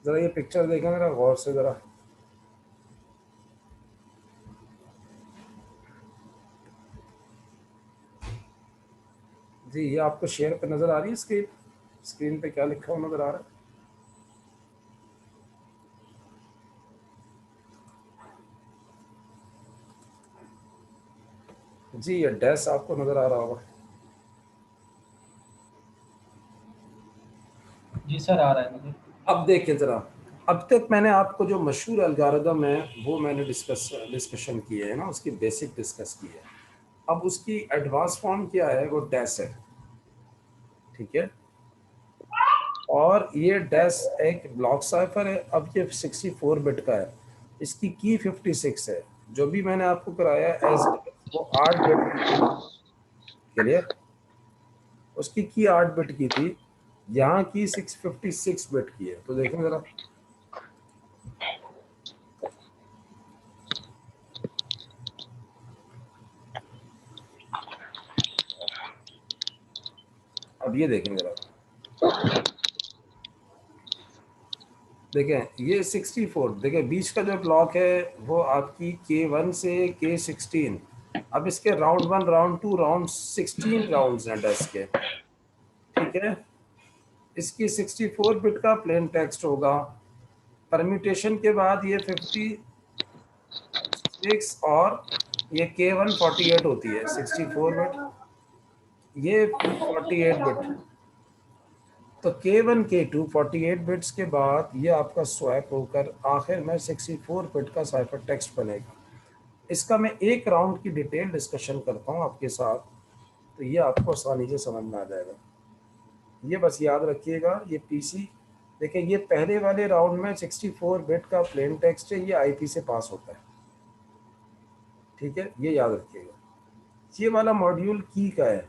ज़रा ये पिक्चर देखें ज़रा गौर से ज़रा। जी, ये आपको शेयर पे नज़र आ रही है स्क्रीन? स्क्रीन पे क्या लिखा हुआ नज़र आ रहा है? जी, ये डैश आपको नज़र आ रहा होगा। जी सर, आ रहा है मुझे। अब देखिए ज़रा, अब तक मैंने आपको जो मशहूर एल्गोरिदम है वो मैंने डिस्कशन किए है ना, उसकी बेसिक डिस्कस की है। अब उसकी एडवांस फॉर्म क्या है, वो डैश है। ठीक है, और ये डैश एक ब्लॉक साइफर है। अब ये 64 बिट का है, इसकी की 56 है। जो भी मैंने आपको कराया एज वो 8 बिट की थी। क्लियर? उसकी की 8 बिट की थी, यहाँ की 656 बिट की है। तो देखें ज़रा, अब ये देखें ज़रा, देखें ये 64, देखें बीच का जो ब्लॉक है वो आपकी K1 से K16। अब इसके राउंड 1, राउंड 2, राउंड 16 राउंड्स हैं डेस्क के। ठीक है, इसकी 64 बिट का प्लेन टेक्स्ट होगा। परम्यूटेशन के बाद ये 56 और ये K1 48 होती है, 64 बिट, ये 48 बिट। तो K1 K2 48 बिट्स के बाद ये आपका स्वैप होकर आखिर में 64 बिट का साइफर टेक्स्ट बनेगा। इसका मैं एक राउंड की डिटेल डिस्कशन करता हूँ आपके साथ, तो ये आपको आसानी से समझ में आ जाएगा। ये बस याद रखिएगा, ये पीसी, देखिए ये पहले वाले राउंड में 64 बिट का प्लेन टेक्स्ट है, ये आईपी से पास होता है। ठीक है, ये याद रखिएगा। ये वाला मॉड्यूल की का है,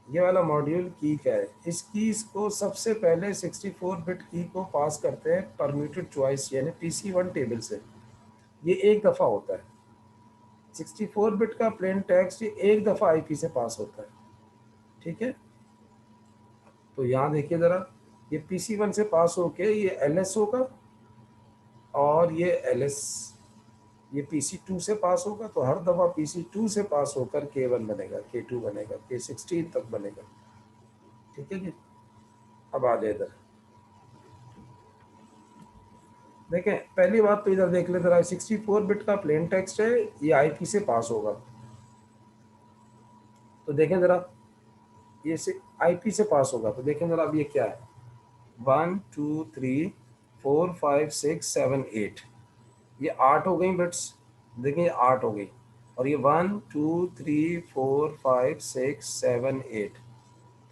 ये वाला मॉड्यूल की का है। इस कीज को सबसे पहले 64 बिट की को पास करते हैं परम्यूटेड चॉइस यानी PC1 टेबल से। ये एक दफ़ा होता है। 64 बिट का प्लेन टेक्स्ट ये एक दफ़ा आईपी से पास होता है। ठीक है, तो यहाँ देखिए ज़रा, ये PC1 से पास होके ये LS होगा, और ये LS, ये PC2 से पास होगा। तो हर दफ़ा PC2 से पास होकर K1 बनेगा, K2 बनेगा, K16 तक बनेगा। ठीक है जी, अब आ जाए इधर। देखें, पहली बात तो इधर देख ले जरा, 64 बिट का प्लेन टेक्स्ट है, ये आईपी से पास होगा। तो देखें जरा, ये से आईपी से पास होगा। तो देखें जरा, अब ये क्या है, 1 2 3 4 5 6 7 8, ये 8 हो गई बिट्स। देखें ये 8 हो गई, और ये 1 2 3 4 5 6 7 8,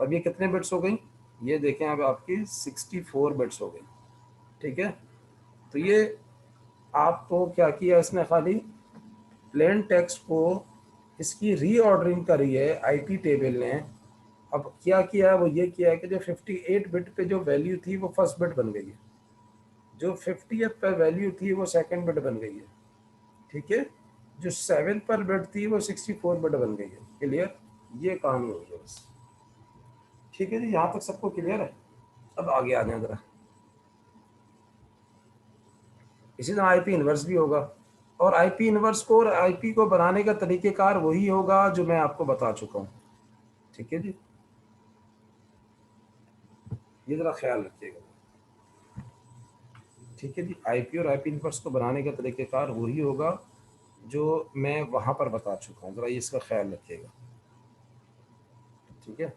तब ये कितने बिट्स हो गई? ये देखें अब आपकी 64 बिट्स हो गई। ठीक है, तो ये आपको क्या किया इसने, खाली प्लेन टेक्स्ट को इसकी रीऑर्डरिंग करी है आईपी टेबल ने। अब क्या किया है, वो ये किया है कि जो 58 बिट पे जो वैल्यू थी वो फर्स्ट बिट बन गई है, जो 50th पे वैल्यू थी वो सेकंड बिट बन गई है। ठीक है, जो 7 पर बिट थी वो 64 बिट बन गई है। क्लियर? ये कहानी हुई है बस। ठीक है जी, यहाँ तक सबको क्लियर है? अब आगे आ जाए जरा। इसी तरह आईपी इन्वर्स भी होगा, और आईपी इन्वर्स को और आईपी को बनाने का तरीक़ेकार वही होगा जो मैं आपको बता चुका हूँ। ठीक है जी, ये ज़रा ख्याल रखिएगा। ठीक है जी, आईपी और आईपी इन्वर्स को बनाने का तरीक़ेकार वही होगा जो मैं वहाँ पर बता चुका हूँ, ज़रा इसका ख्याल रखिएगा। ठीक है,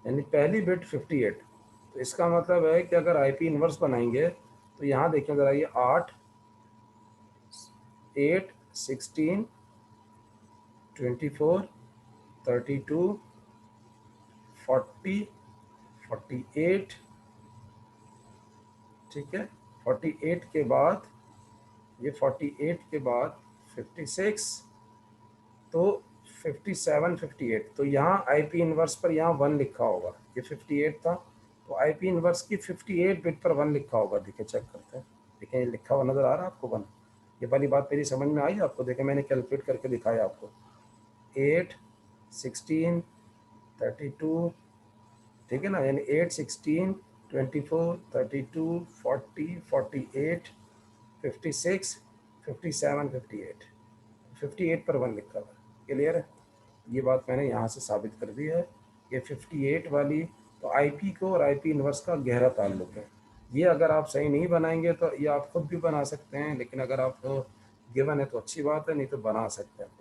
यानी पहली बिट 58, तो इसका मतलब है कि अगर आईपी इन्वर्स बनाएंगे तो यहाँ देखें ज़रा, ये 8 8 16 24 32 40 48। ठीक है, 48 के बाद, ये 48 के बाद 56, तो 57 58, तो यहाँ आईपी इन्वर्स पर यहाँ 1 लिखा होगा। ये 58 था, तो आईपी इन्वर्स की 58 बिट पर 1 लिखा होगा। देखिए चेक करते हैं, देखें ये लिखा हुआ नज़र आ रहा है आपको 1? ये वाली बात मेरी समझ में आई आपको? देखें मैंने कैलकुलेट करके दिखाया आपको, 8 16 32 ठीक है ना, यानी 8, 16, 24, 32, 40, 48, 56, 57, 58, 58 पर 1 लिखा हुआ है। क्लियर है? ये बात मैंने यहाँ से साबित कर दी है कि 58 वाली तो आईपी को और आईपी इनवर्स का गहरा ताल्लुक है। ये अगर आप सही नहीं बनाएंगे तो ये आप खुद भी बना सकते हैं, लेकिन अगर आप गिवन है तो अच्छी बात है, नहीं तो बना सकते हैं।